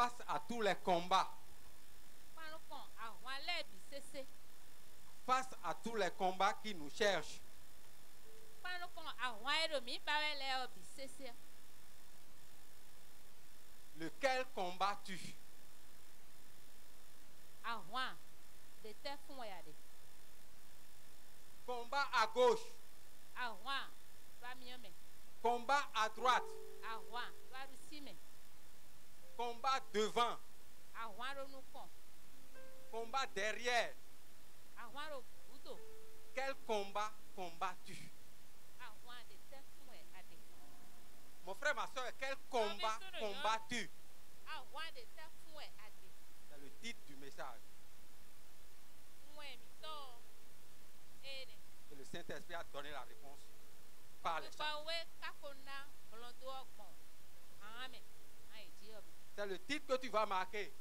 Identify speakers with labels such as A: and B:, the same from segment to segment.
A: face à tous les combats, face à tous les combats qui nous cherchent, lequel combat-tu? Combat à gauche, combat à droite, combat devant, combat derrière. Quel combat combats-tu? Mon frère, ma soeur, quel combat combats-tu? C'est le titre du message. Et le Saint-Esprit a donné la réponse par les chants. C'est le titre que tu vas marquer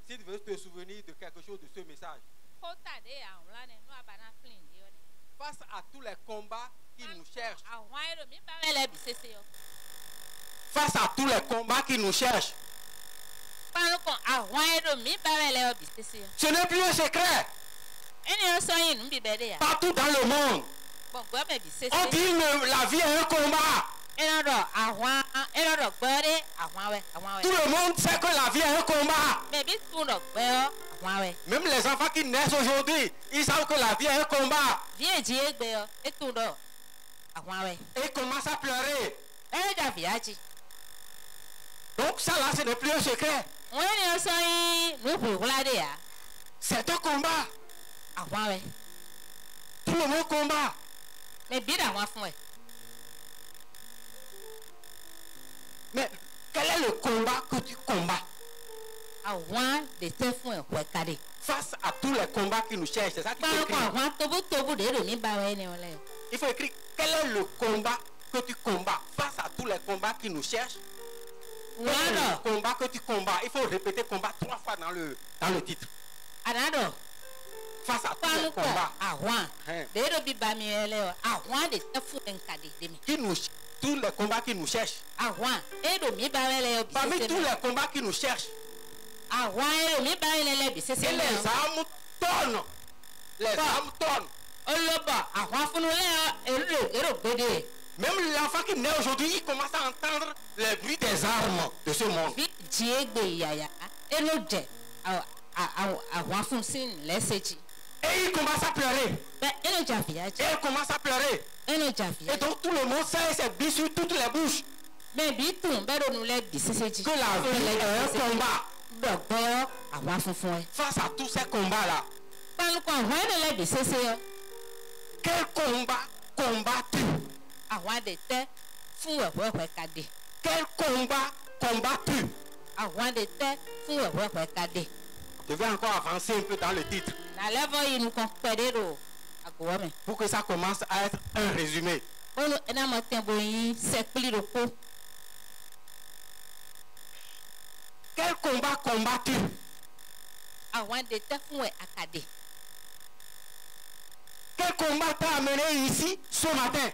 A: si tu veux te souvenir de quelque chose de ce message. Face à tous les combats qui nous cherchent. Face à tous les combats qui nous cherchent. Ce n'est plus un secret. Partout dans le monde, on dit que la vie est un combat. Tout le monde sait que la vie est un combat. Même les enfants qui naissent aujourd'hui, ils savent que la vie est un combat. Et ils commencent à pleurer. Donc ça là, ce n'est plus un secret. C'est un combat. Tout le monde combat. Mais quel est le combat que tu combats? Face à tous les combats qui nous cherchent, c'est ça qu'il faut écrire. Il faut écrire quel est le combat que tu combats face à tous les combats qui nous cherchent. Quel est le combat que tu combats? Il faut répéter combat 3 fois dans le titre. Face à tous les combats qui nous, tous les combats qui nous cherchent. Parmi tous les combats qui nous cherchent, et les armes tournent. Les armes tournent. Même l'enfant qui naît aujourd'hui, il commence à entendre les bruits des armes de ce monde. Et il commence à pleurer. Et il commence à pleurer. Et donc tout le monde sait, c'est dit sur toutes les bouches, que la vie est un combat. Face à tous ces combats-là, quel combat combats-tu? Quel combat combats-tu? Je vais encore avancer un peu dans le titre pour que ça commence à être un résumé. Quel combat combats-tu? Quel combat t'a amené ici ce matin?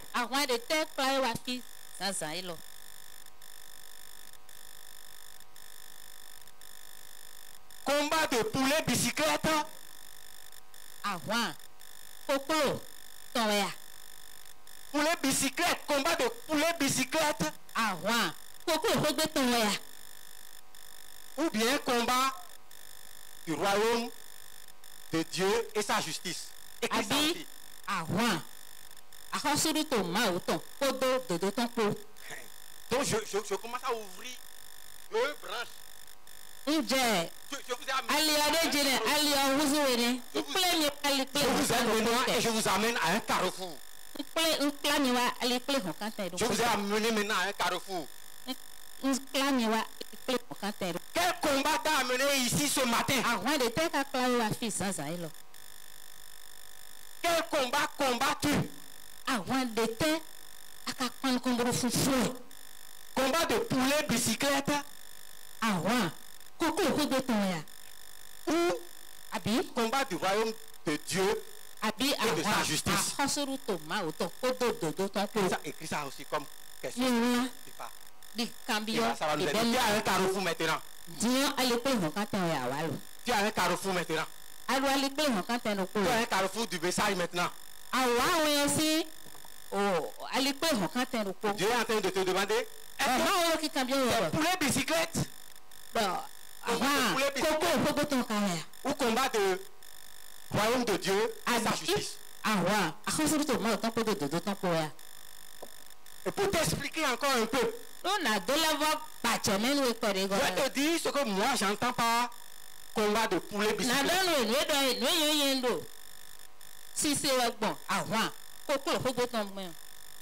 A: Combat de poulet bicyclette? Poulet bicyclette, combat de poulet bicyclette? Ou bien combat du royaume de Dieu et sa justice? Et qui s'enfuit? Donc je commence à ouvrir 2 branches. Je vous ai amené et je vous amène à un carrefour. Je vous ai amené maintenant à un carrefour. Quel combat t'a amené ici ce matin? Quel combat combats-tu? Combat de poulet bicyclette? Ou combat du royaume de Dieu et de sa justice? Ça écrit ça aussi comme question. Ça va nous aider. Il y a un carrefour maintenant. Tu as un carrefour maintenant. Tu as un carrefour du message maintenant. Dieu est en train de te demander, poulet bicyclette ou combat de royaume de Dieu et sa justice. Et pour t'expliquer encore un peu, je vais te dire ce que moi j'entends par combat de poulet bicyclette.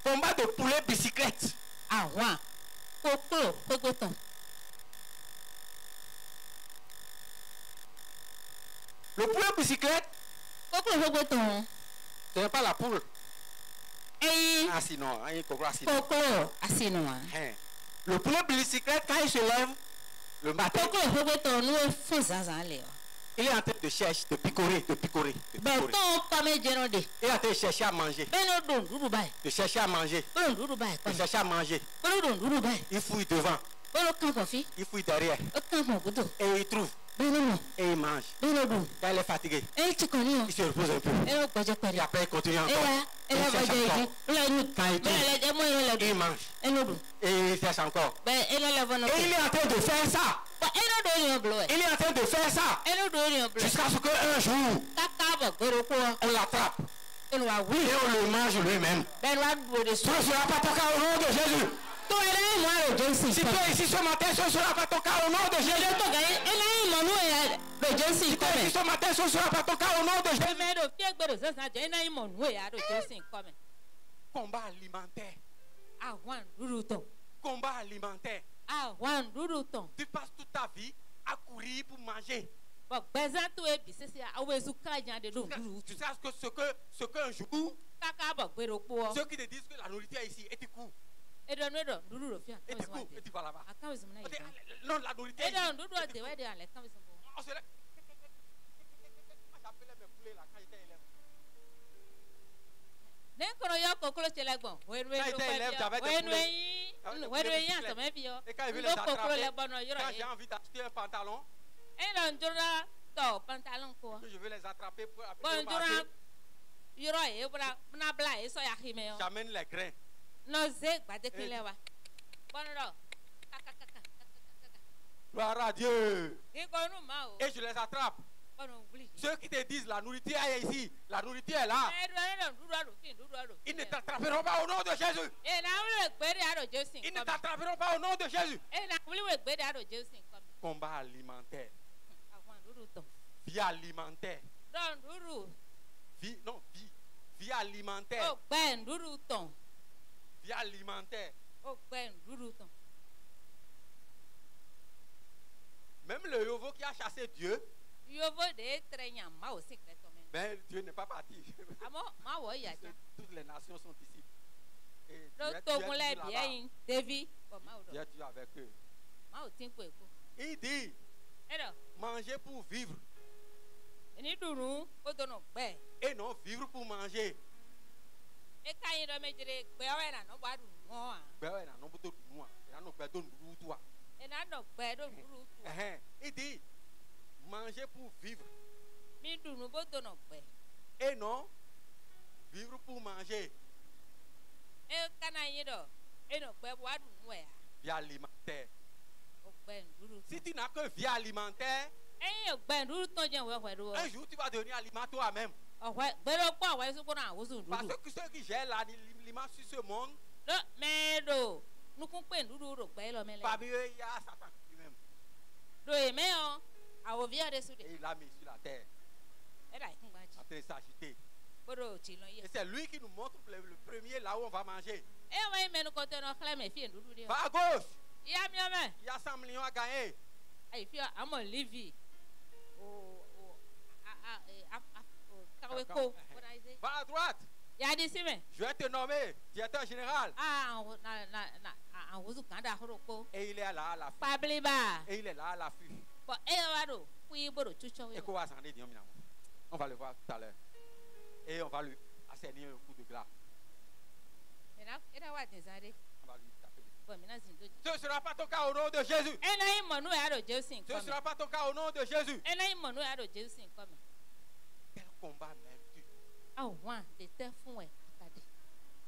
A: Combat de poulet bicyclette. Le poulet bicyclette, ce n'est pas la poule. Ah sinon, le poulet bicyclette, quand il se lève le matin, il est en train de chercher, de picorer. Il est en train de chercher à manger. De chercher à manger. De chercher à manger. Il fouille devant. Il fouille derrière. Et il trouve. Et il mange. Quand il est fatigué, il se repose un peu. Et après, il continue encore. Il cherche encore. Quand il trouve, il mange. Et il cherche encore. Et il est en train de faire ça. Il est en train de faire ça. Jusqu'à ce qu'un jour, on l'attrape. Et on le mange lui-même. Ce ne sera pas ton cas au nom de Jésus. Si tu es ici ce matin, ce ne sera pas ton cas au nom de Jésus. Si tu es ici ce matin, ce ne sera pas ton cas au nom de Jésus. Combat alimentaire. Combat alimentaire. Tu passes toute ta vie à courir pour manger. Tu sais ce qu'un jour, ceux qui te disent que la nourriture est ici, et tu cours. Et tu cours, et tu vas là-bas. Non, la nourriture est ici. On se lève. Moi, j'appelais mes poulets là quand j'étais élève. Quand j'étais élève, j'avais des poulets. Et quand je veux les attraper, quand j'ai envie d'acheter un pantalon, que je veux les attraper pour appeler le marché, j'amène les grains. Gloire à Dieu. Et je les attrape. Ceux qui te disent la nourriture est ici, la nourriture est là, ils ne t'attraperont pas au nom de Jésus. Ils ne t'attraperont pas au nom de Jésus. Combat alimentaire. Vie alimentaire. Vie alimentaire. Vie alimentaire. Même le Yovo qui a chassé Dieu, mais Dieu n'est pas parti. Toutes les nations sont ici. Et Dieu est avec eux. Il dit, manger pour vivre. Et non vivre pour manger. Il dit manger pour vivre. Et non vivre pour manger. Vie alimentaire. Si tu n'as que vie alimentaire, un jour tu vas devenir aliment toi-même. Parce que ceux qui gèrent l'aliment sur ce monde, parmi eux, il y a Satan lui-même. Et il l'a mis sur la terre. En train de s'agiter. Et c'est lui qui nous montre le premier là où on va manger. Va à gauche. Il y a 100 millions à gagner. Va à droite. Je vais te nommer directeur général. Et il est là à l'affût. Et il est là à l'affût. On va le voir tout à l'heure. Et on va lui assainir un coup de glas. On va lui taper dessus. Ce ne sera pas ton cas au nom de Jésus. Ce ne sera pas ton cas au nom de Jésus. Quel combat mènes-tu?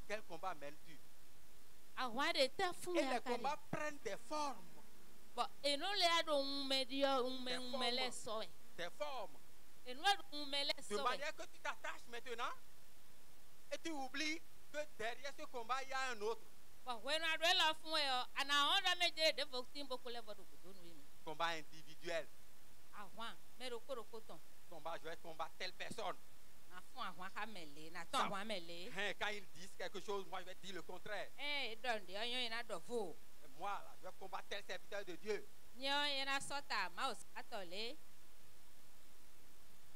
A: Quel combat mènes-tu? Et les combats prennent des formes. Des formes. De manière que tu t'attaches maintenant et tu oublies que derrière ce combat, il y a un autre. Combat individuel. Combat, je vais combattre telle personne. Quand ils disent quelque chose, moi je vais dire le contraire. Et moi, là, je vais combattre tel serviteur de Dieu.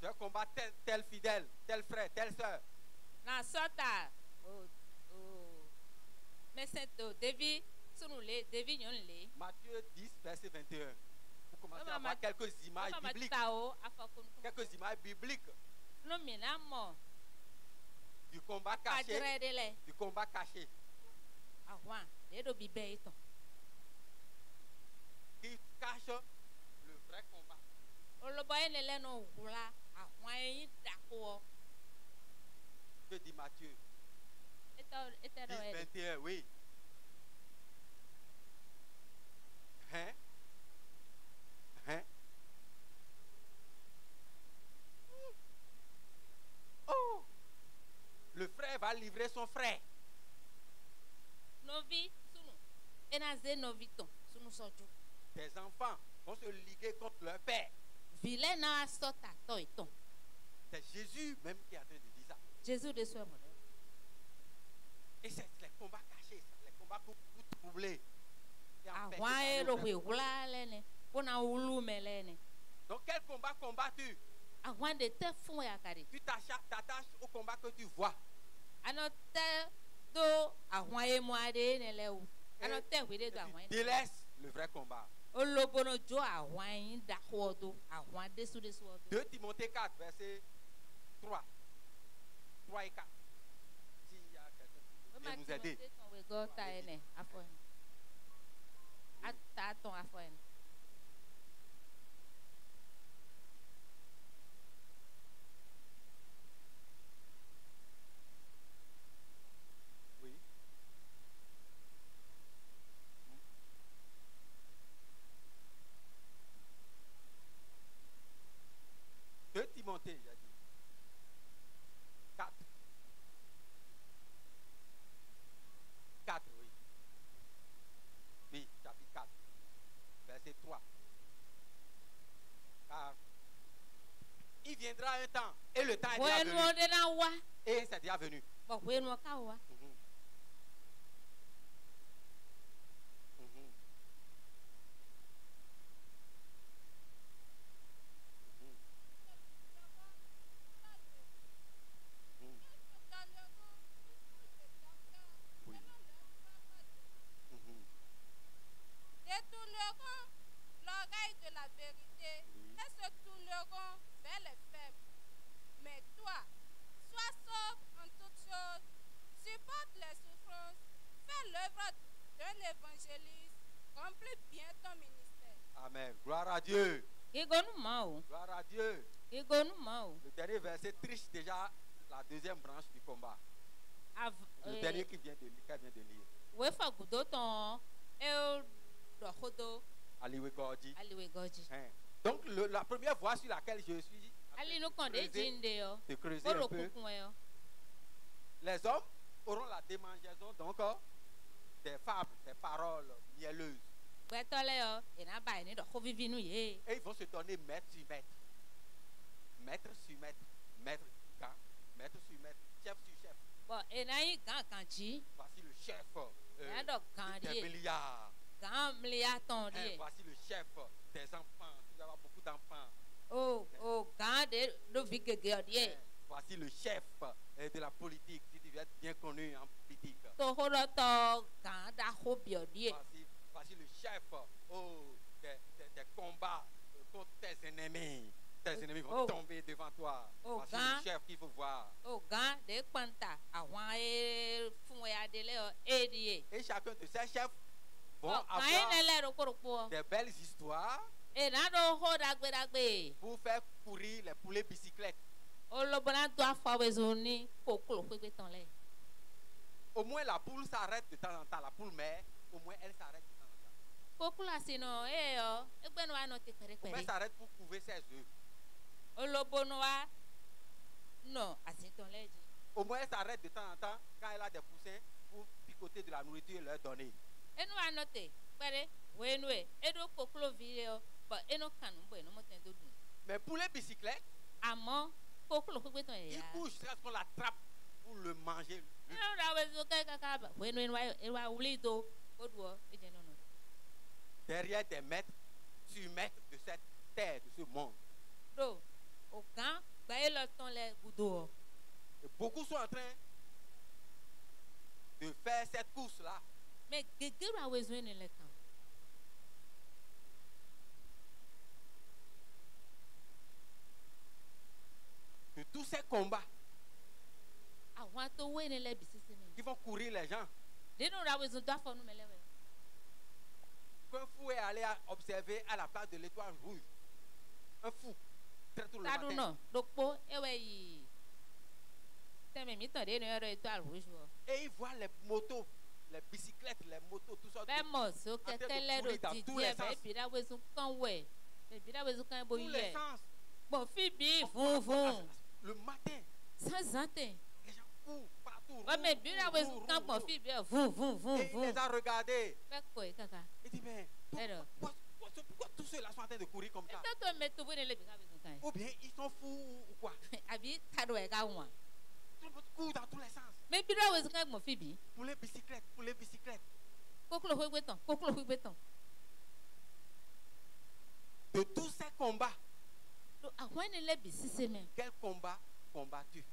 A: Je vais combattre tel fidèle, tel frère, telle soeur. Matthieu 10, verset 21. Vous commencez à voir quelques images bibliques. Quelques images bibliques. Du combat caché. Du combat caché. Qui cache le vrai combat. Que dit Matthieu 10, 21, oui. Hein? Oh! Le frère va livrer son frère. Tes enfants vont se liguer contre leur père. C'est Jésus même qui est en train de dire ça. Et c'est les combats cachés, les combats pour troubler. Donc quel combat combats-tu? Tu t'attaches au combat que tu vois. Tu délaisses le vrai combat. 2 Timothée 4, verset 3. 3 et 4. S'il y a quelqu'un qui peut nous aider. Oui. 2 Timothée, j'ai dit. 4. 4, oui. Oui, chapitre 4. Verset 3. Car il viendra un temps, et le temps est déjà venu. Et c'est déjà venu.
B: Détourneront l'oreille de la vérité et se tourneront vers les faibles. Mais toi, sois sobre en toutes choses, supporte les souffrances, fais l'œuvre d'un évangéliste, remplis bien ton ministère.
A: Amen. Gloire à Dieu. Gloire à Dieu. Le dernier verset triche déjà la deuxième branche du combat. Le dernier qui vient de lire. Aliwe Gorgi. Donc la première voie sur laquelle je suis de creuser un peu. Les hommes auront la démangeaison donc des fables, des paroles mielleuses. Et ils vont se donner maître sur maître. Maître sur maître. Maître quand? Maître sur maître. Chef sur chef. Voici le chef des milliards. Voici le chef des enfants. Il y aura beaucoup d'enfants. Voici le chef de la politique. Si tu veux être bien connu en politique. Voici le chef des combats contre tes ennemis. Tes ennemis vont tomber devant toi. Voici le chef qu'il faut voir. Et chacun de ces chefs vont avoir des belles histoires pour faire courir les poulets bicyclettes. Au moins la poule s'arrête de temps en temps. La poule mère, au moins elle s'arrête de temps en temps. Au moins elle s'arrête pour couver ses œufs. Au moins elle s'arrête de temps en temps quand elle a des poussins pour picoter de la nourriture et leur donner. Mais pour les bicyclettes, il bouge jusqu'à ce qu'on l'attrape pour le manger. Derrière des maîtres, surmaîtres de cette terre, de ce monde. Et beaucoup sont en train de faire cette course-là. De tous ces combats qui vont courir les gens. Un fou est allé observer à la place de l'étoile rouge. Un fou, très tôt le matin. Et il voit les motos, les bicyclettes, les motos, tout ça. En train de courir dans tous les sens. Tous les sens. Le matin. Les gens courent partout. Et il les a regardés. Il dit, mais pourquoi tous ceux-là sont en train de courir comme ça? Ou bien ils sont fous ou quoi? Tout le monde court dans tous les sens. Pour les bicyclettes, pour les bicyclettes. De tous ces combats, quel combat combattu?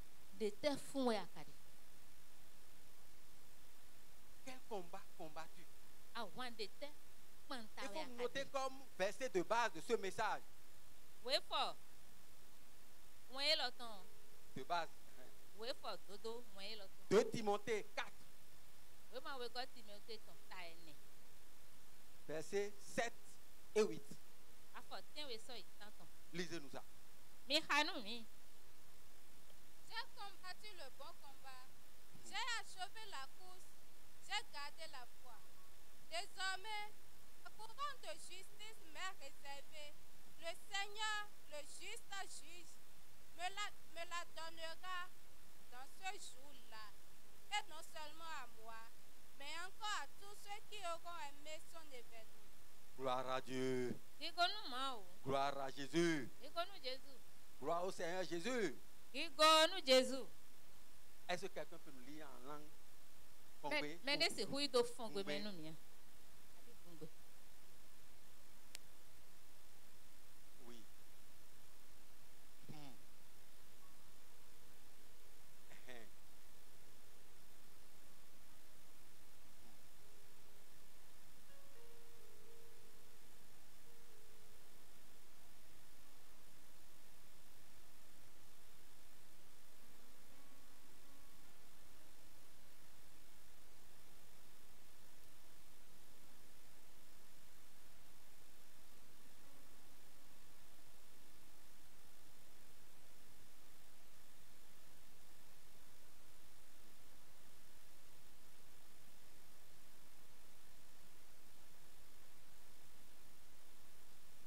A: Quel combat combattu? Il faut noter comme verset de base de ce message. De base. 2 Timothée 4. Versets 7 et 8. Lisez-nous ça.
B: J'ai combattu le bon combat. J'ai achevé la course. J'ai gardé la foi. Désormais, la couronne de justice m'est réservée. Le Seigneur, le juste juge, me la donnera dans ce jour-là. Et non seulement à moi, mais encore à tous ceux qui auront aimé son événement.
A: Gloire à Dieu. Gloire à Jésus. Gloire au Seigneur Jésus. Est-ce que quelqu'un peut nous lire en langue congé? Oui.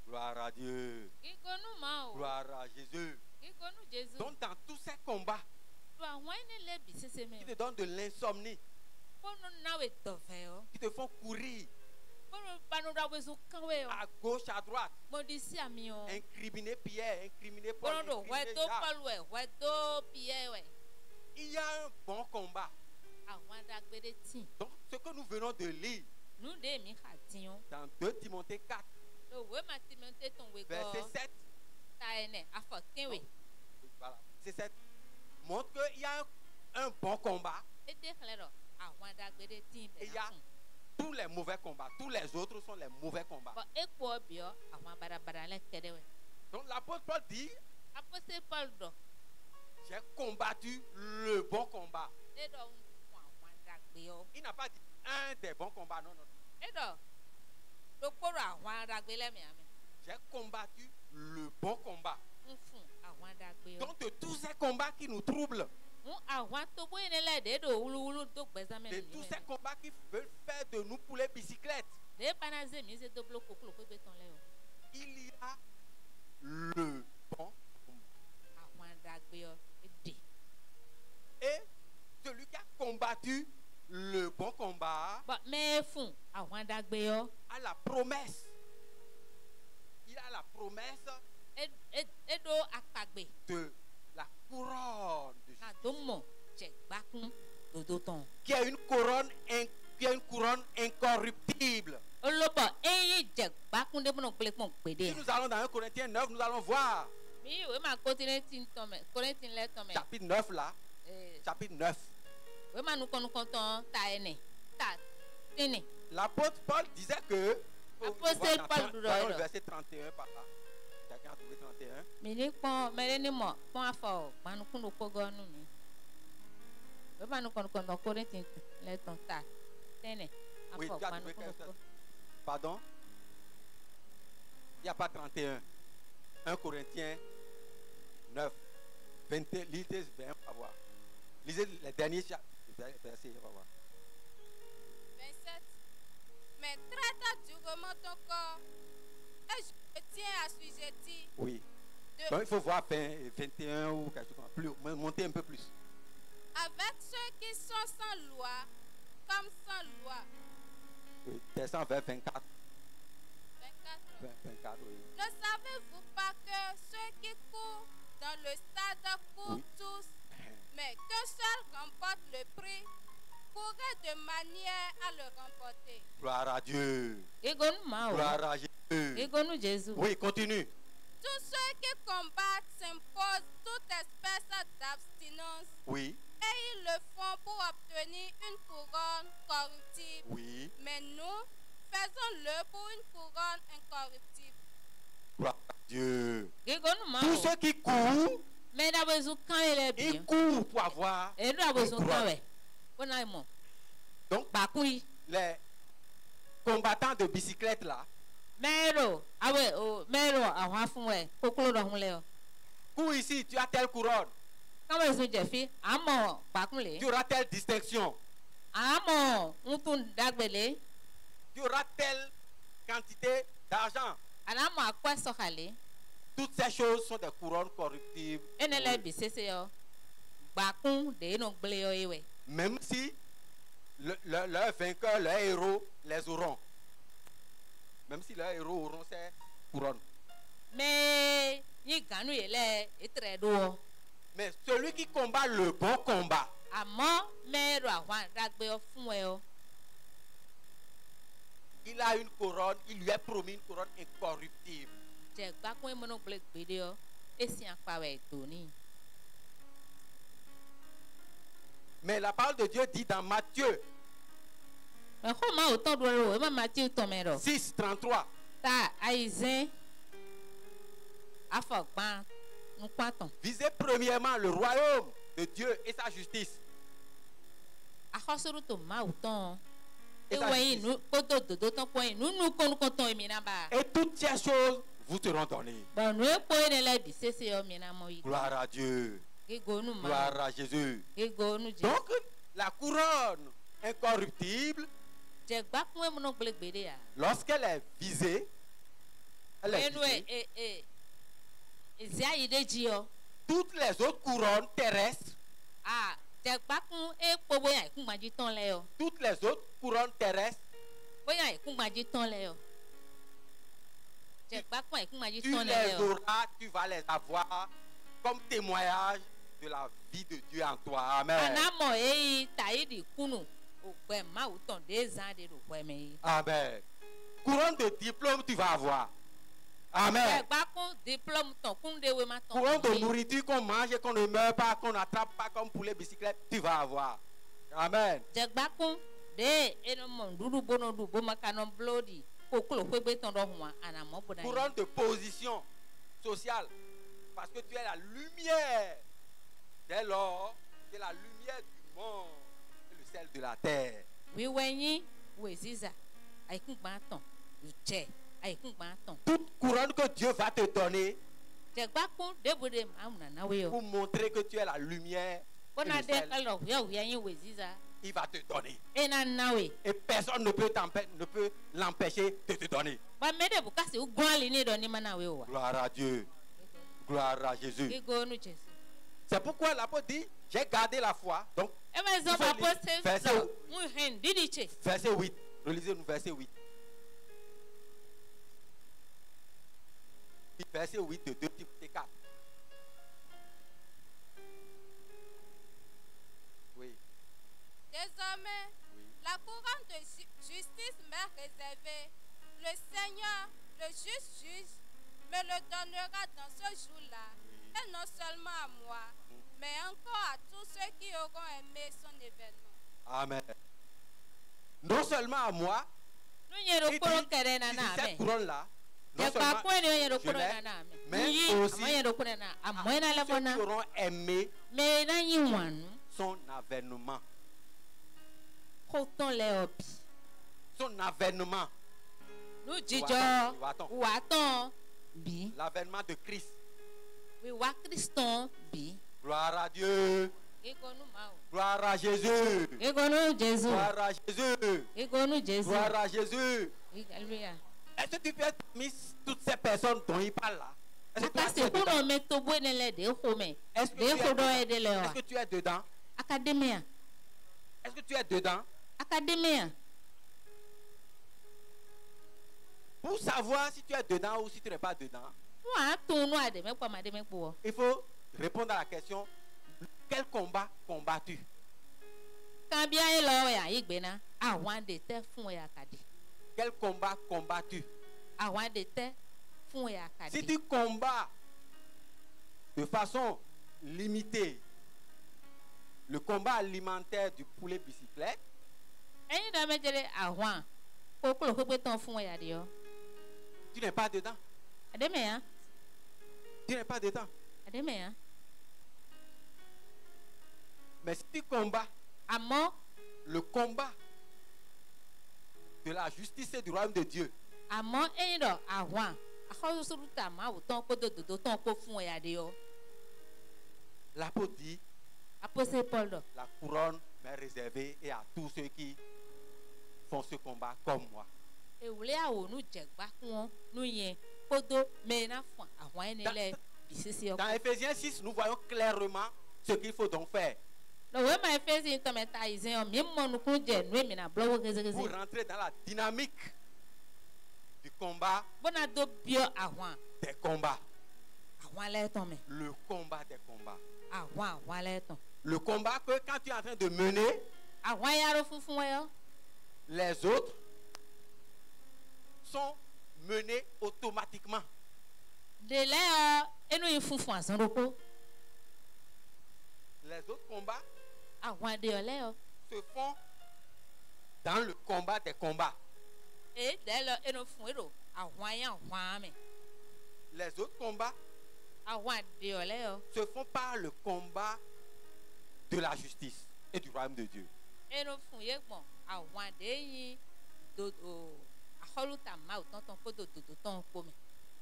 A: Gloire à Dieu. Gloire à Jésus. Donc dans tous ces combats qui te donnent de l'insomnie, qui te font courir à gauche, à droite, incriminer Pierre, incriminer Paul, incriminer Jacques. Il y a un bon combat. Donc ce que nous venons de lire dans 2 Timothée 4, verset 7, voilà, c'est 7, montre qu'il y a un bon combat et il y a tous les mauvais combats. Tous les autres sont les mauvais combats. Donc l'apôtre Paul dit,
C: apôtre Paul do
A: j'ai combattu le bon combat.
C: e do dagbe o
A: Il n'a pas dit un des bons combats, non, non.
C: e do kporo àwọn dagbe le mi ame
A: J'ai combattu le bon combat.
C: fún àwọn dagbe o
A: Donc de tous ces combats qui nous troublent,
C: àwọn tó bóyá ní le de do wulu do gbezame
A: de tous ces combats qui veulent faire de nous poulet bicyclette,
C: de banaze mi se do blo koklo pe be ton le o
A: il y a le bon combat.
C: àwọn dagbe o de
A: Et celui qui a combattu le bon combat
C: ba me fún àwọn dagbe o
A: a la promesse. Il a la promesse
C: e do akpagbe
A: de la couronne de
C: na
A: justice.
C: do mo je gbakun do ton
A: Qui est une couronne, qui est une couronne incorruptible.
C: olobo eyin je gbakun de mo gbe pon pede
A: Si nous allons dans 1 Corinthiens 9, nous allons voir
C: mi we ma Corinthiens ton me Corinthiens le ton me
A: chapitre 9 là, chapitre 9.
C: we ma nu ton ta ene ta tini
A: L'apôtre Paul disait que,
C: Apôtre Paul
A: dans le verset 31 par là, chacun a trouvé 31.
C: mi ni pon mere ni mo pon afo manu kun ko gonu mi we ma nu ton Corinthiens le ton ta tini
A: Oui,
C: afo
A: tu as
C: manu
A: trouvé
C: kun
A: quelque
C: ko
A: chose. Pardon? Il n'y a pas 31. 1 Corinthiens 9. 20, lisez, on va voir. Lisez les derniers versets, on va voir.
B: 27. Mais traite durement ton corps et je te tiens assujetti.
A: Oui.
B: De-
A: Donc, il faut voir 21 ou quelque chose comme ça. Plus, monter un peu plus.
B: Avec ceux qui sont sans loi, comme sans loi.
A: Oui. Descends vers 24.
B: 24.
A: 24, oui.
B: Ne savez-vous pas que ceux qui courent dans le stade courent
A: Oui.
B: tous, mais qu'un seul remporte le prix? Courez de manière à le remporter.
A: Gloire à Dieu.
C: egonu ma o
A: Gloire à Jésus.
C: egonu Jésus
A: Oui, continue.
B: Tous ceux qui combattent s'imposent toute espèce d'abstinence
A: Oui,
B: et ils le font pour obtenir une couronne corruptible.
A: oui.
B: Mais nous, faisons-le pour une couronne incorruptible.
A: Gloire à Dieu.
C: egonu ma
A: Tous
C: o
A: ceux qui courent,
C: me da bezu kan ele bi
A: ils courent pour avoir
C: e do bezu
A: une
C: kan
A: couronne.
C: we bona mo
A: Donc,
C: gbakun yi
A: les combattants de bicyclette là,
C: mero awe o mero àwọn afun we kokoro do hun le o
A: cours ici, tu as telle couronne,
C: kan bezu je fi amo gbakun le
A: tu auras telle distinction,
C: amo ntun dagbele
A: tu auras telle quantité d'argent.
C: anamo akwa sokale
A: Toutes ces choses sont des couronnes corruptibles.
C: enele bi sese o gbakun de no gble o ewe
A: Même si leurs vainqueurs, leurs héros, les auront. Même si leurs héros auront ces couronnes.
C: me yi ganu yele etre do o
A: Mais celui qui combat le bon combat,
C: àmọ́ mẹ́rọ àwọn àdágbé ọ fún ẹ ọ
A: il a une couronne, il lui est promis une couronne incorruptible.
C: jẹ̀gbá kún ẹ̀mọ́nà gblẹ̀ gbèdé ọ èsì àpàwẹ̀ ètò ní.
A: Mais la parole de Dieu dit dans Matthieu
C: ẹ̀kọ́ máa ò tán dúró ẹ̀ má máa tí ì tán mẹ́rọ.
A: 6:33.
C: ta àìsàn afọ̀gbọ́n nùpàtàn.
A: Visez premièrement le royaume de Dieu et sa justice.
C: àkọsọ́rọ́ tó máa ò tán.
A: Et sa
C: ewé yìí
A: justice.
C: kótó dòdò tán pọ̀ yìí nínú kónúkó tán èmi náà bá.
A: Et toutes ces choses vous seront données.
C: bọ̀nù epo yìí lẹ́bi sẹ́sẹ́ ọ mi náà mọ̀ yìí.
A: Gloire à Dieu.
C: gígo onú máa
A: Gloire à Jésus.
C: gígo onú jẹ.
A: Donc, la couronne incorruptible,
C: jẹ̀gbá kún ẹ̀mọ́nà gblẹ̀ gbèdé yà.
A: lorsqu'elle est visée, elle est
C: ẹnu
A: visée,
C: èzí àyídé jí ọ.
A: toutes les autres couronnes terrestres,
C: jẹ̀gbá kún epo bóyá ìkúngbàjí tán lẹ́ ọ.
A: toutes les autres couronnes terrestres,
C: bóyá ìkúngbàjí tán lẹ́ ọ. jẹ̀gbá kún ìkúngbàjí
A: tu
C: tán
A: les
C: lẹ́ ọ.
A: auras, tu vas les avoir comme témoignage de la vie de Dieu en toi. Amen.
C: anamọ eyi tayidi kunu ògbẹ máwù tán dé zan de do pẹ mẹ.
A: Amen. Couronne de diplôme, tu vas avoir. Amen.
C: jẹ̀gbá kún diplôme tán kún de wé ma tán.
A: Couronne de nourriture qu'on mange et qu'on ne meurt pas, qu'on n'attrape pas comme poulet bicyclette, tu vas avoir. Amen.
C: jẹ̀gbá kún de enumọ dúdú bónú dùn bó ma kanọ blódi kókòlò pégbé tán dọ̀ hùwà ànàmọ́ bó náà.
A: Couronne de position social. Parce que tu es la lumière. Dès lors, tu es la lumière du monde et le sel de la terre.
C: Oui, oui, oui, c'est ça.
A: Toute couronne que Dieu va te donner pour montrer que tu es la lumière et le sel, il va te donner. Et personne ne peut l'empêcher de te donner. Gloire à Dieu. Gloire à Jésus. C'est pourquoi l'apôtre dit, j'ai gardé la foi. Donc, verset 8. Relisez-nous verset 8. Verset 8 de 2 Timothée 4. Oui.
B: Désormais, la couronne de justice m'est réservée. Le Seigneur, le juste juge, me le donnera dans ce jour-là. Et non seulement à moi, mais encore à tous ceux qui auront aimé son événement.
A: Amen. Non seulement à moi, cette couronne-là, non seulement je l'ai, mais aussi à ceux qui auront aimé son avènement. Son avènement. L'avènement de Christ. Gloire à Dieu. Gloire à Jésus. Gloire à Jésus. Gloire à Jésus. Est-ce que tu peux être mis toutes ces personnes dont il parle là? Est-ce que tu es dedans? Est-ce que tu es dedans? Pour savoir si tu es dedans ou si tu n'es pas dedans, il faut répondre à la question: quel combat combattu? Quel combat combattu? Si tu combats de façon limitée le combat alimentaire du poulet bicyclette, tu n'es pas dedans. Tu n'es pas dedans. Mais si tu combats le combat de la justice et du royaume de Dieu, l'apôtre dit, la couronne m'est réservée et à tous ceux qui font ce combat comme moi. Dans Ephésiens 6, nous voyons clairement ce qu'il faut donc faire pour rentrer dans la dynamique du combat des combats. Le combat des combats. Le combat que quand tu es en train de mener, les autres sont menés automatiquement. Les autres combats se font dans le combat des combats. Les autres combats se font par le combat de la justice et du royaume de Dieu.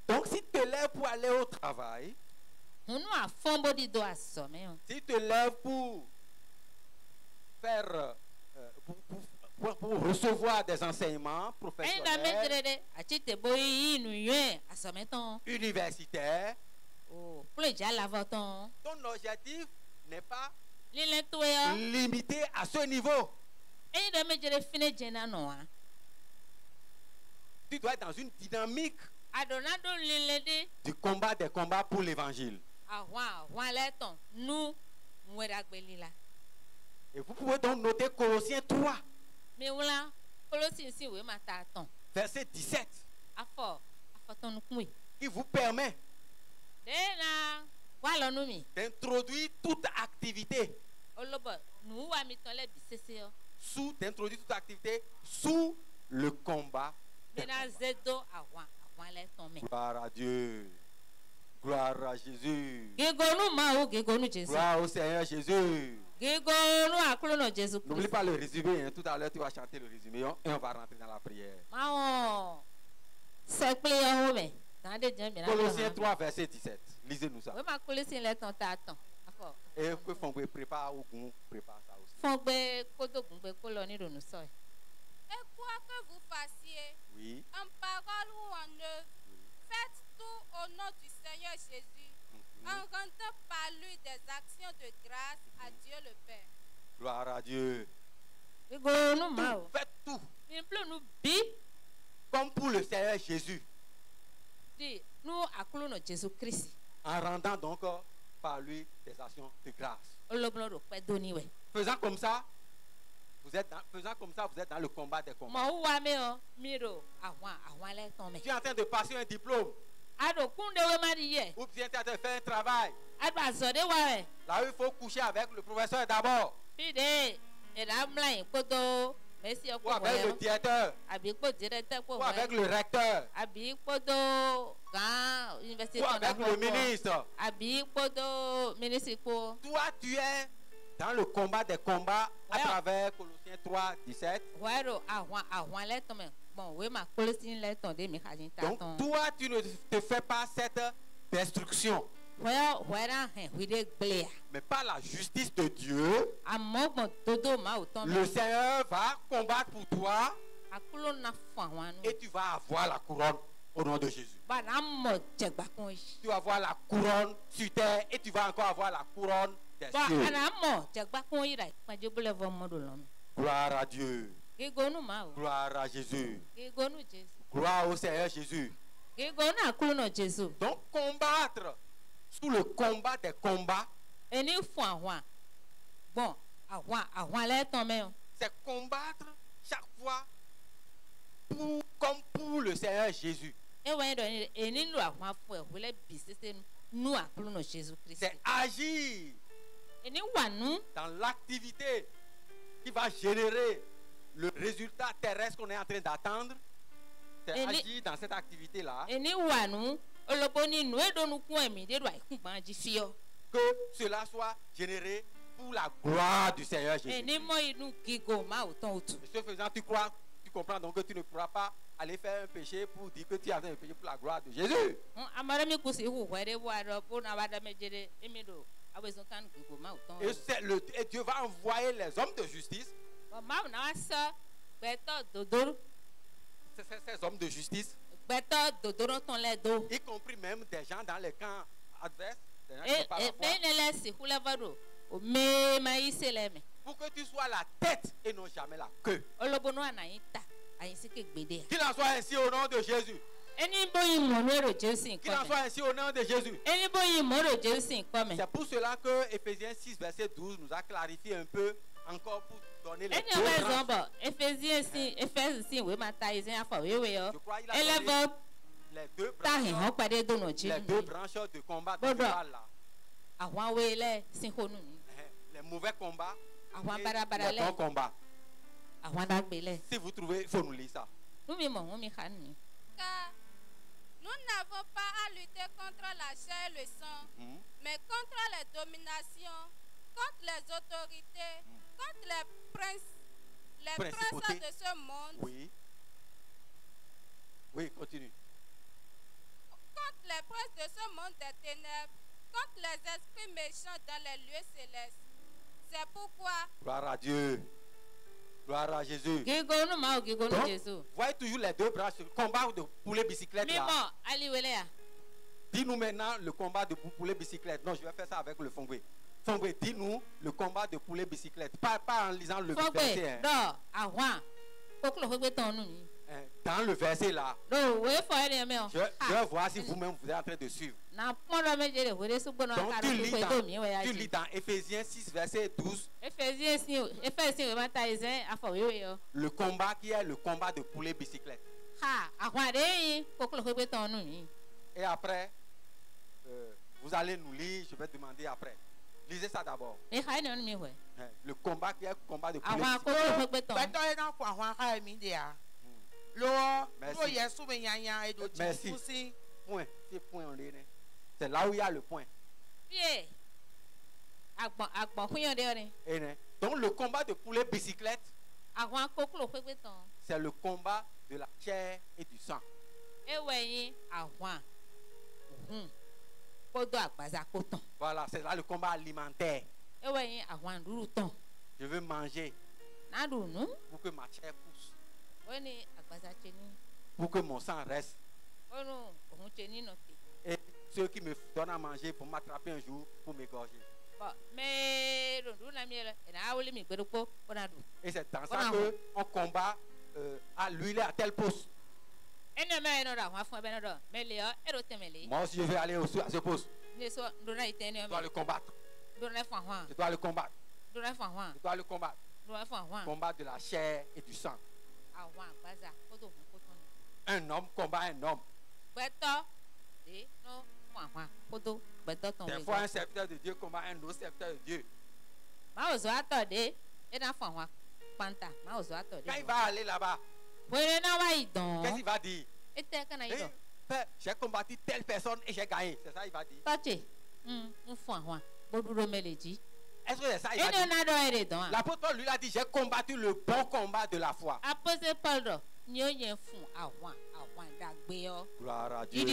A: Donc si tu te lèves pour aller au travail, si tu te lèves pour faire pour recevoir des enseignements professionnels, universitaires, ton objectif n'est pas limité à ce niveau. Tu dois être dans une dynamique du combat des combats pour l'évangile. Et vous pouvez donc noter Colossiens 3, verset 17, qui vous permet d'introduire toute activité sous le combat. Gloire à Dieu. Gloire au Seigneur Jésus. N'oublie pas le résumé. Hein. Tout à l'heure, tu vas chanter le résumé et on va rentrer dans la prière. Colossiens 3, verset 17. Lisez-nous ça. Et que Fongwe prépare au goût, prépare ça aussi.
B: Et quoi que vous fassiez,
A: Oui.
B: en parole ou en œuvre, faites tout au nom du Seigneur Jésus, en rendant par lui des actions de grâce à Dieu le Père.
A: Gloire à Dieu. Faites tout. Comme pour le Seigneur Jésus. En rendant donc par lui des actions de grâce. Faisant comme ça, vous êtes dans le combat des combats. Tu es en train de passer un diplôme. Ou bien tu es en train de faire un travail. Là où il faut coucher avec le professeur d'abord. Ou avec le directeur. Ou avec le recteur. Ou avec le ministre. Toi, tu es dans le combat des combats à travers Colossiens 3, 17. Donc, toi, tu ne te fais pas cette destruction. Mais par la justice de Dieu, le Seigneur va combattre pour toi et tu vas avoir la couronne au nom de Jésus. Tu vas avoir la couronne sur terre et tu vas encore avoir la couronne des cieux. Gloire à Dieu. Gloire à Jésus. Gloire au Seigneur Jésus. Donc combattre sous le combat des combats, c'est combattre chaque fois comme pour le Seigneur Jésus. C'est agir dans l'activité qui va générer le résultat terrestre qu'on est en train d'attendre. C'est agir dans cette activité-là que cela soit généré pour la gloire du Seigneur Jésus. Et ce faisant, tu comprends donc que tu ne pourras pas aller faire un péché pour dire que tu as fait un péché pour la gloire de Jésus. Et Dieu va envoyer les hommes de justice. Ces hommes de justice, y compris même des gens dans les camps adverses, des gens qui sont pas la foi, pour que tu sois la tête et non jamais la queue. Qu'il en soit ainsi au nom de Jésus. Qu'il en soit ainsi au nom de Jésus. C'est pour cela que Éphésiens 6, verset 12 nous a clarifié un peu encore pour donner les deux branches. Je crois qu'il a donné les deux branches de combat dont là. Les mauvais combats et les bons combats. Si vous trouvez, il faut nous lire ça.
B: Car nous n'avons pas à lutter contre la chair et le sang, mais contre les dominations, contre les autorités, contre les princes de ce monde.
A: Oui. Oui, continue.
B: Contre les princes de ce monde des ténèbres, contre les esprits méchants dans les lieux célestes. C'est pourquoi.
A: Gloire à Dieu. Gloire à Jésus. Donc, voyez toujours les deux branches. Le combat de poulet bicyclette là. Dis-nous maintenant le combat de poulet bicyclette. Non, je vais faire ça avec le Fongwe. Fongwe, dis-nous le combat de poulet bicyclette. Pas en lisant le verset. Dans le verset là. Je vais voir si vous-même vous êtes en train de suivre. Donc tu lis dans Éphésiens 6, verset 12. Le combat qui est le combat de poulet bicyclette. Et après, vous allez nous lire, je vais demander après. Lisez ça d'abord. Le combat qui est le combat de poulet bicyclette. Merci. Point. C'est point. C'est là où il y a le point. Donc le combat de poulet bicyclette, c'est le combat de la chair et du sang. Voilà, c'est là le combat alimentaire. Je veux manger pour que ma chair pousse, pour que mon sang reste. Et ceux qui me donnent à manger pour m'attraper un jour pour m'égorger. Et c'est dans ça qu'on combat à l'huile à tel poste. Moi aussi je vais aller à ce poste. Je dois le combattre. Je dois le combattre. Je dois le combattre. Combat de la chair et du sang. Un homme combat un homme. Des fois un serviteur de Dieu combat un autre serviteur de Dieu. Quand il va aller là-bas, qu'est-ce qu'il va dire? Père, j'ai combattu telle personne et j'ai gagné. C'est ça qu'il va dire. Est-ce que c'est ça qu'il va dire? L'apôtre Paul lui a dit, j'ai combattu le bon combat de la foi. Gloire à Dieu.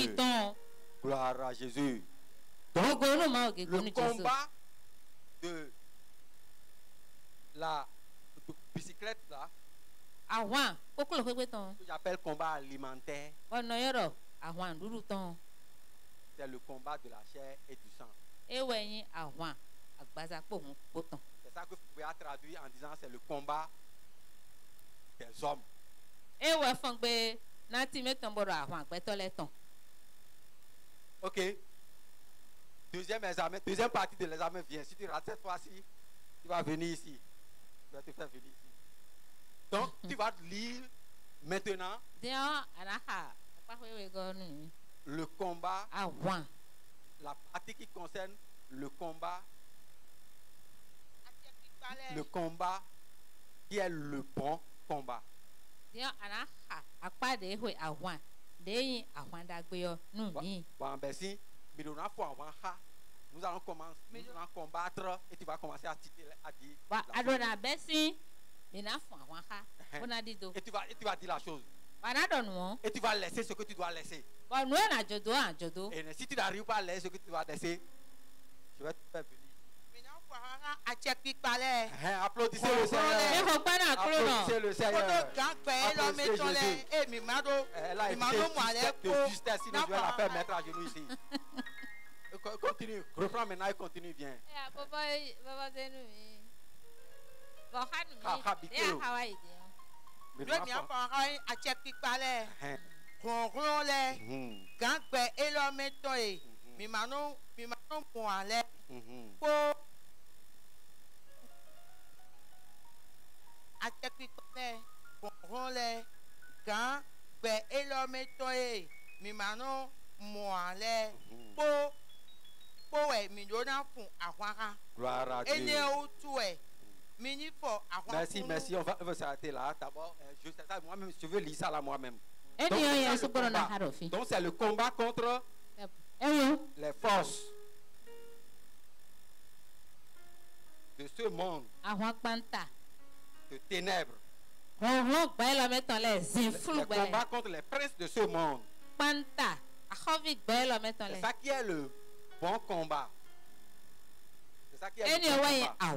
A: Gloire à Jésus. Donc, le combat de la bicyclette là, que j'appelle combat alimentaire, c'est le combat de la chair et du sang. C'est ça que vous pouvez traduire en disant c'est le combat des hommes. Ok. Deuxième examen, deuxième partie de l'examen vient. Si tu rates cette fois-ci, tu vas venir ici. Tu vas te faire venir ici. Donc, tu vas lire maintenant le combat, la partie qui concerne le combat qui est le bon combat. Nous allons commencer, nous allons combattre et tu vas commencer à dire. Et tu vas dire la chose. Et tu vas laisser ce que tu dois laisser. Et si tu n'arrives pas à laisser ce que tu dois laisser, je vais te faire venir. Applaudissez le Seigneur. Applaudissez le Seigneur. Applaudissez Jésus. Elle a été de justesse, sinon je vais la faire mettre à genoux ici. Continue. Reprends maintenant et continue bien. Gloire à Dieu. Merci. On va s'arrêter là. D'abord, je veux lire ça là moi-même. Donc c'est le combat contre les forces de ce monde de ténèbres. Le combat contre les princes de ce monde. C'est ça qui est le bon combat. C'est ça qui est le bon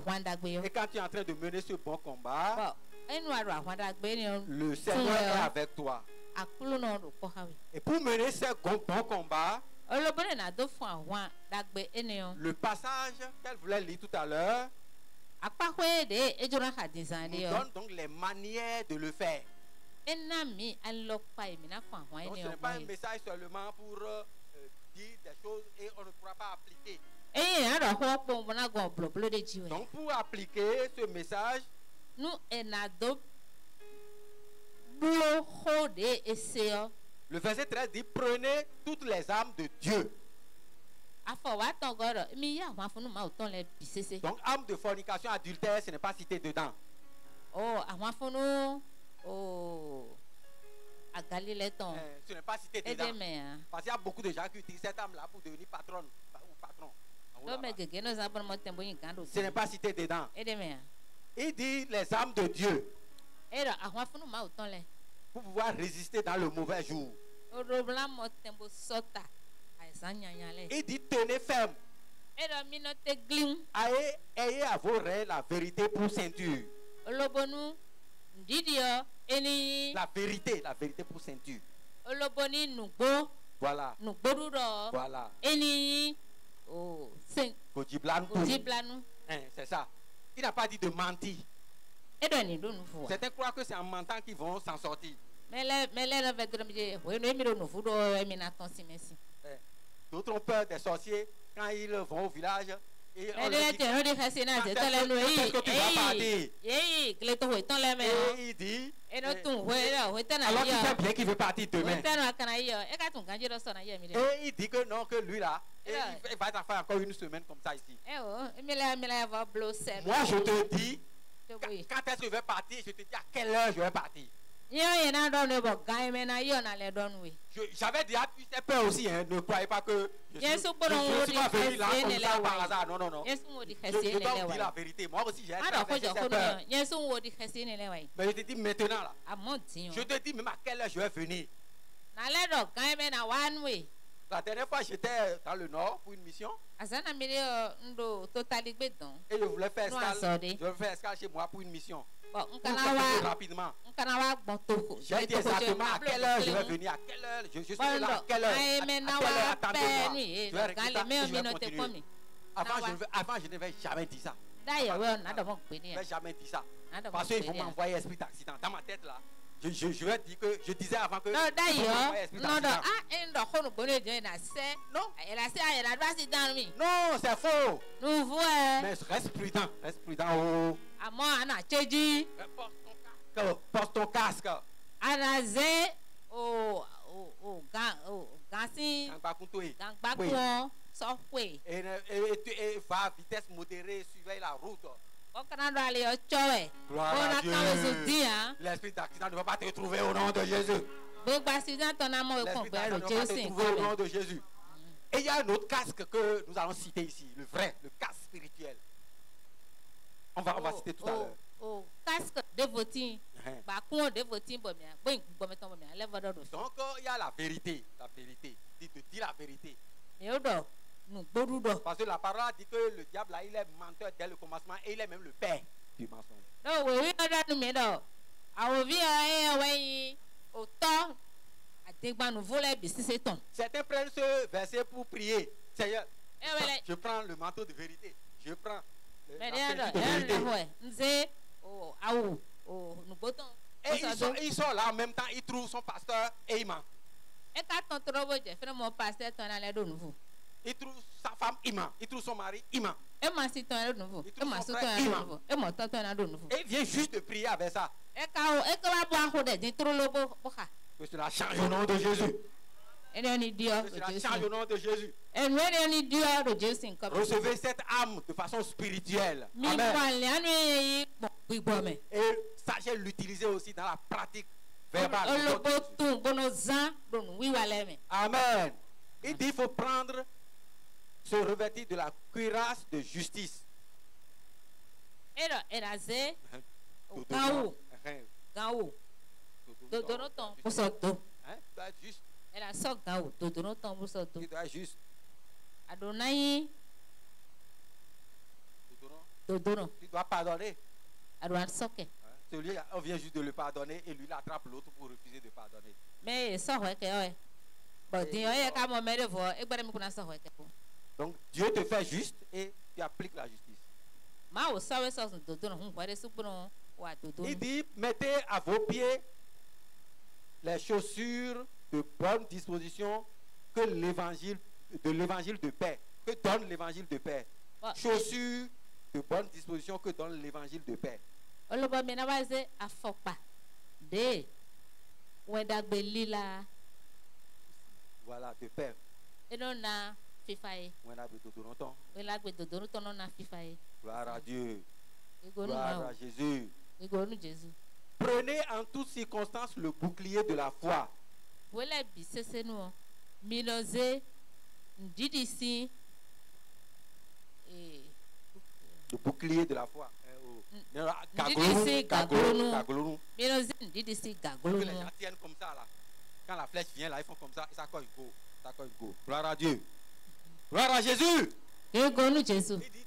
A: combat. Et quand tu es en train de mener ce bon combat, le Seigneur est avec toi. Et pour mener ce bon combat, le passage qu'elle voulait lire tout à l'heure nous donne donc les manières de le faire. Donc ce n'est pas un message seulement pour dire des choses et on ne pourra pas appliquer. Donc pour appliquer ce message, le verset 13 dit: prenez toutes les armes de Dieu. Donc armes de fornication, adultère, ce n'est pas cité dedans. Ce n'est pas cité dedans. Parce qu'il y a beaucoup de gens qui utilisent cette arme-là pour devenir patron ou patron. Ce n'est pas cité dedans. Il dit les âmes de Dieu. Pour pouvoir résister dans le mauvais jour. Il dit tenez ferme. Ayez à vos reins la vérité pour ceinture. La vérité pour ceinture. Voilà. Voilà. C'est ça. Il n'a pas dit de mentir. Certains croient que c'est en mentant qu'ils vont s'en sortir. D'autres ont peur des sorciers quand ils vont au village. Et on leur dit, qu'est-ce que tu vas partir? Et il dit, alors tu sais bien qu'il veut partir demain. Et il dit que non, que lui là, il va faire encore une semaine comme ça ici. Moi je te dis, quand est-ce que je vais partir? Je te dis à quelle heure je vais partir. J'avais déjà eu cette peur aussi, hein. Ne croyez pas que je suis pas venu là comme ça par hasard. Non, non, non. Je dois vous dire la vérité. Moi aussi j'ai traversé cette peur. Mais je te dis maintenant là. Je te dis même à quelle heure je vais venir. La dernière fois j'étais dans le nord pour une mission. Et je voulais faire escale chez moi pour une mission. Rapidement. J'ai dit exactement à quelle heure je vais venir, à quelle heure je suis là, à quelle heure, attendez-moi. Je vais récupérer, je vais continuer. Avant, je ne vais jamais dire ça. Je ne vais jamais dire ça. Parce qu'ils vont m'envoyer esprit d'accident. Dans ma tête là, je vais dire que je disais avant que. Non, c'est faux. Mais reste prudent, Oh. Porte ton casque. Et va à vitesse modérée, surveille la route. Gloire à Dieu. L'esprit d'accident ne va pas te trouver au nom de Jésus. L'esprit d'accident ne va pas te trouver au nom de Jésus. Et il y a un autre casque que nous allons citer ici, le vrai, le casque spirituel. On va citer tout à l'heure.
C: Casque de voting.
A: Donc il y a la vérité. Dit de dire la vérité. Parce que la parole dit que le diable là, il est menteur dès le commencement et il est même le père du mensonge. Certains prennent ce verset pour prier. Seigneur, je prends le manteau de vérité. Je prends et ils sont là en même temps, ils trouvent son pasteur et il ment. Il trouve sa femme, il ment. Il trouve son mari, il ment. Il trouve son frère, il ment. Et il vient juste de prier avec ça. Que cela change au nom de Jésus. Que cela change au nom de Jésus. Recevez cette âme de façon spirituelle. Amen. Et sachez l'utiliser aussi dans la pratique verbale. Amen. Il dit qu'il faut prendre, se revêtir de la cuirasse de justice. Juste. Tu dois juste. Tu dois pardonner. Celui on vient juste de le pardonner et lui il attrape l'autre pour refuser de pardonner. Donc Dieu te fait juste et tu appliques la justice. Il dit mettez à vos pieds les chaussures de bonne disposition que l'évangile de paix, que donne l'évangile de paix. Chaussures de bonne disposition que donne l'évangile de paix. Voilà, de paix. Gloire à Dieu. Gloire à Jésus. Prenez en toutes circonstances le bouclier de la foi. Le bouclier de la foi.
C: Didi Gagolonu. Les gens
A: tiennent comme ça là. Quand la flèche vient là, ils font comme ça. Et ça colle go. Ça colle go. Gloire à Dieu. Gloire à Jésus. Il dit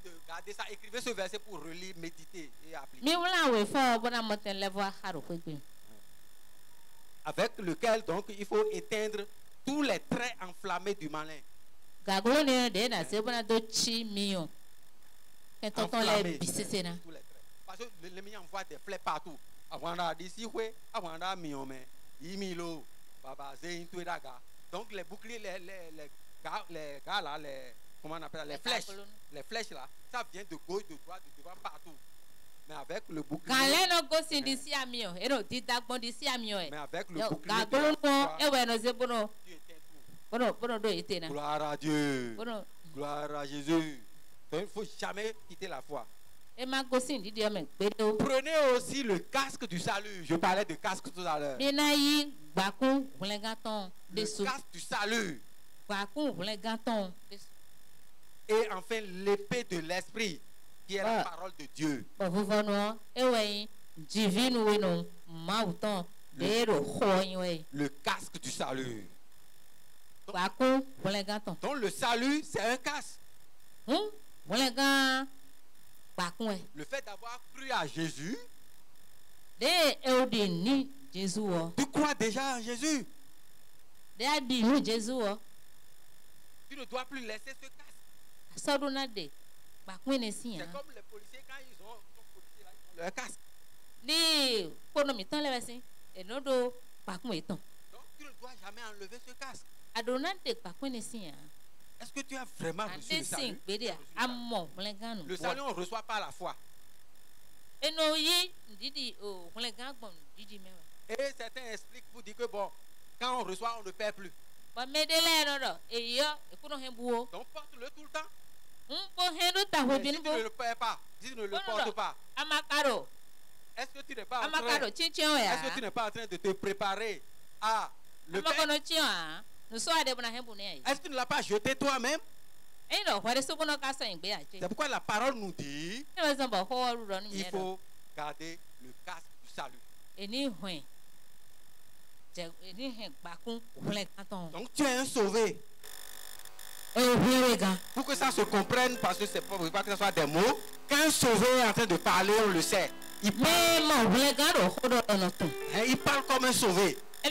A: de garder ça. Écrivez ce verset pour relire, méditer et appliquer. Avec lequel donc il faut éteindre tous les traits enflammés du malin. Enflammés. Parce que l'ennemi envoie des flèches partout. Donc les boucliers, les gars là, comment on appelle ça, les flèches là, ça vient de gauche, de droite, de devant, partout. Mais avec le bouclier. Mais avec le bouclier, gloire à Dieu. Gloire à Jésus. Il ne faut jamais quitter la foi. Prenez aussi le casque du salut. Je parlais de casque tout à l'heure. Le casque du salut. Et enfin l'épée de l'esprit, qui est la parole de Dieu. Le casque du salut. Donc le salut, c'est un casque. Le fait d'avoir cru à Jésus, tu crois déjà en Jésus. Tu ne dois plus laisser ce casque. C'est comme les policiers quand ils ont leur casque. Donc tu ne dois jamais enlever ce casque. Est-ce que tu as vraiment reçu le salut? Le salut, on ne reçoit pas la foi. Et certains expliquent pour dire que bon, quand on reçoit, on ne perd plus. Donc porte-le tout le temps. Mais si tu ne le perds pas, si tu ne le portes pas, est-ce que tu n'es pas en train, de te préparer à le perdre? Est-ce que tu ne l'as pas jeté toi-même? C'est pourquoi la parole nous dit il faut garder le casque du salut. Donc tu es un sauvé. Pour que ça se comprenne, parce que c'est pas que ce soit des mots, quand un sauvé est en train de parler, on le sait. Il parle comme un sauvé. Et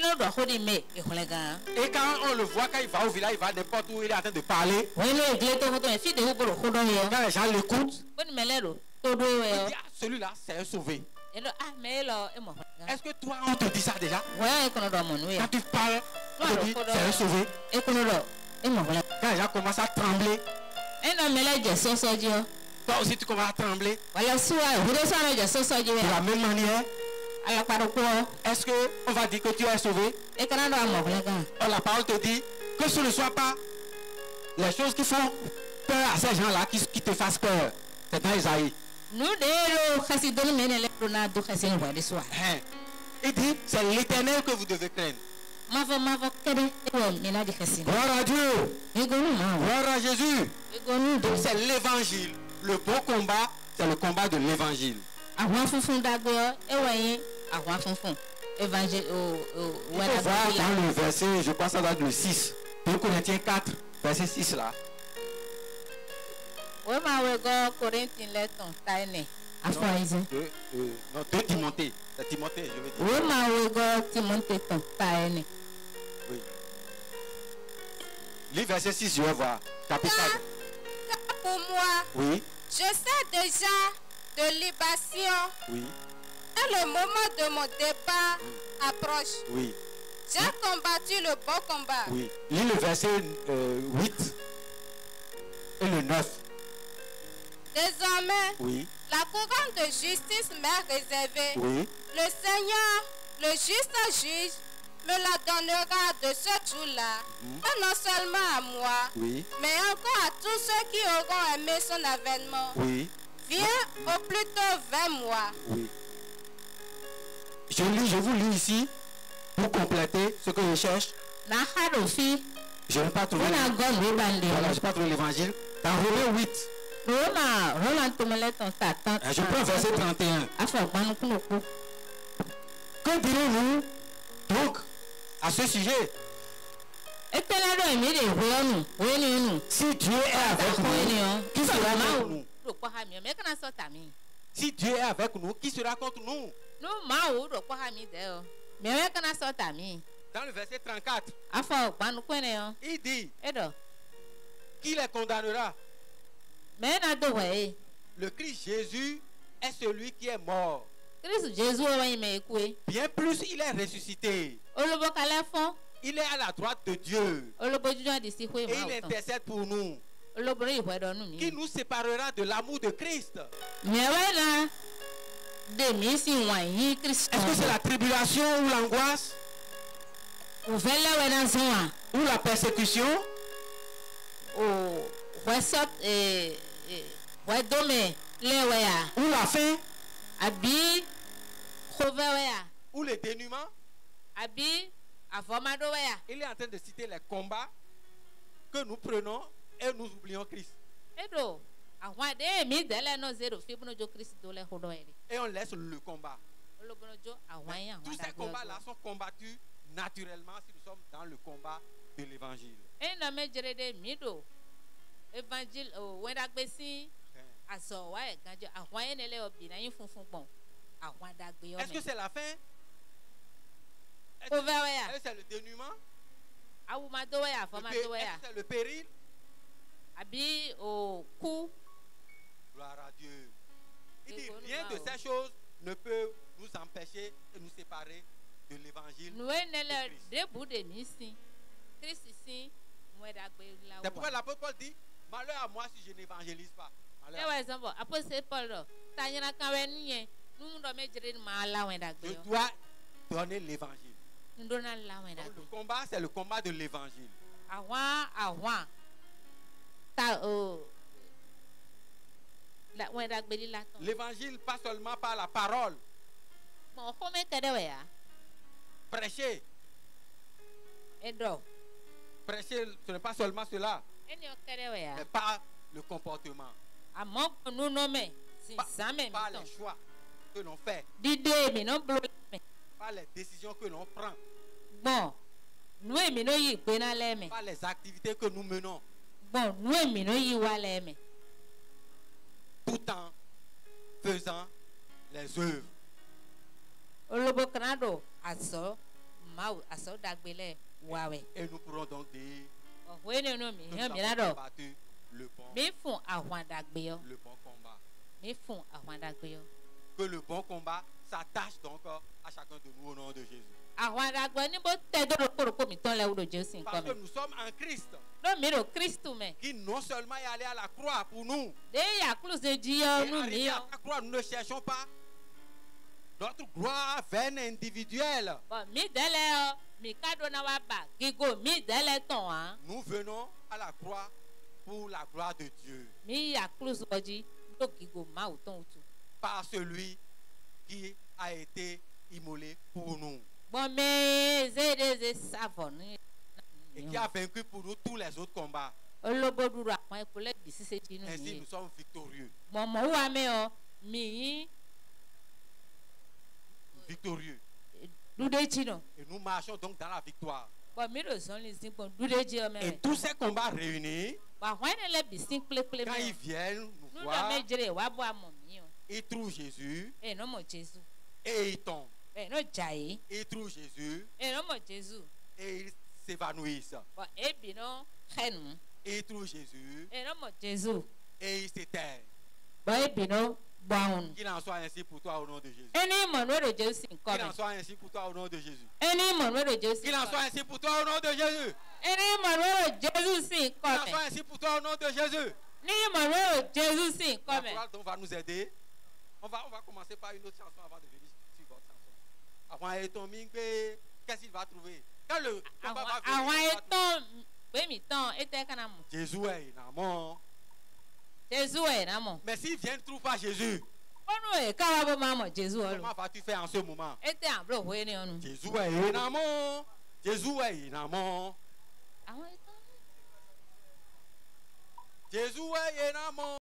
A: quand on le voit, quand il va au village, il va n'importe où, il est en train de parler. Quand les gens l'écoutent, il dit, ah, celui-là, c'est un sauvé. Est-ce que toi, on te dit ça déjà? Quand tu parles, on te dit, c'est un sauvé. Quand les gens commencent à trembler, toi aussi tu commences à trembler. De la même manière, est-ce qu'on va dire que tu es sauvé? La parole te dit que ce ne soit pas les choses qui font peur à ces gens-là qui te fassent peur. C'est dans Isaïe. Il dit, c'est l'Éternel que vous devez craindre. Gloire à Dieu. Gloire à Jésus. Donc c'est l'évangile. Le bon combat, c'est le combat de l'évangile. Il faut voir dans le verset, je pense que ça doit être le 6. 2 Corinthiens 4, verset 6 là. Non, 2 Timothée. C'est Timothée, je veux dire. Oui. Lis verset 6, je vais voir. Chapitre 4.
B: Pour moi,
A: oui.
B: Je sais déjà de libation.
A: Oui.
B: Et le moment de mon départ approche.
A: Oui.
B: J'ai combattu le bon combat.
A: Oui. Lis le verset 8 et le 9.
B: Désormais,
A: oui.
B: La couronne de justice m'est réservée.
A: Oui.
B: Le Seigneur, le juste juge, me la donnera de ce jour-là. Pas non seulement à moi,
A: oui.
B: mais encore à tous ceux qui auront aimé son avènement.
A: Oui.
B: Viens au plus tôt vers moi.
A: Oui. Je vous lis ici pour compléter ce que je cherche. Je n'ai pas trouvé l'évangile. Dans Romains 8, Je prends verset 31. Que dirons-nous donc à ce sujet? Si Dieu est avec nous, qui sera contre nous? Si Dieu est avec nous, qui sera contre nous? Dans le verset 34, il dit, qui les condamnera? Le Christ Jésus est celui qui est mort. Bien plus, il est ressuscité. Il est à la droite de Dieu. Et il intercède pour nous. Qui nous séparera de l'amour de Christ? Est-ce que c'est la tribulation ou l'angoisse? Ou la persécution? Ou la faim? Ou le dénuement? Il est en train de citer les combats que nous prenons et nous oublions Christ. Et on laisse le combat. Tous ces combats-là sont combattus naturellement si nous sommes dans le combat de l'évangile. Est-ce que c'est la fin? Est-ce que c'est le dénuement? Est-ce que c'est le péril? Gloire à Dieu. Il dit rien de ces choses ne peut nous empêcher et nous séparer de l'évangile de Christ. C'est pourquoi l'apôtre Paul dit, malheur à moi si je n'évangélise pas. Je dois donner l'évangile. Le combat, c'est le combat de l'évangile. L'évangile, pas seulement par la parole. Prêcher. Prêcher, ce n'est pas seulement cela. Mais par le comportement. Par les choix que l'on fait. Par les décisions que l'on prend. Par les activités que nous menons. Tout en faisant les œuvres. Et nous pourrons donc dire nous avons combattu le bon combat. Que le bon combat s'attache donc à chacun de nous au nom de Jésus. Parce que nous sommes en Christ. Qui non seulement est allé à la croix pour nous. Et arrivé à la croix, nous ne cherchons pas notre gloire vaine individuelle. Nous venons à la croix pour la gloire de Dieu. Par celui qui a été immolé pour nous. Et qui a vaincu pour nous tous les autres combats. Ainsi nous sommes victorieux. Victorieux. Et nous marchons donc dans la victoire. Et tous ces combats réunis, quand ils viennent nous voir, ils trouvent Jésus et ils tombent. Ils trouvent Jésus et ils s'évanouissent. Ils trouvent Jésus et ils s'éteignent. Qu'il en soit ainsi pour toi au nom de Jésus. Qu'il en soit ainsi pour toi au nom de Jésus. Qu'il en soit ainsi pour toi au nom de Jésus. Qu'il en soit ainsi pour toi au nom de Jésus. La chorale donc va nous aider. On va commencer par une autre chanson avant de venir sur votre chanson. Qu'est-ce qu'il va trouver? Quand le combat va venir, Jésus est inamant. Mais s'il vient ne trouve pas Jésus, comment vas-tu faire en ce moment? Jésus est inamant. Jésus est inamant. Jésus est inamant.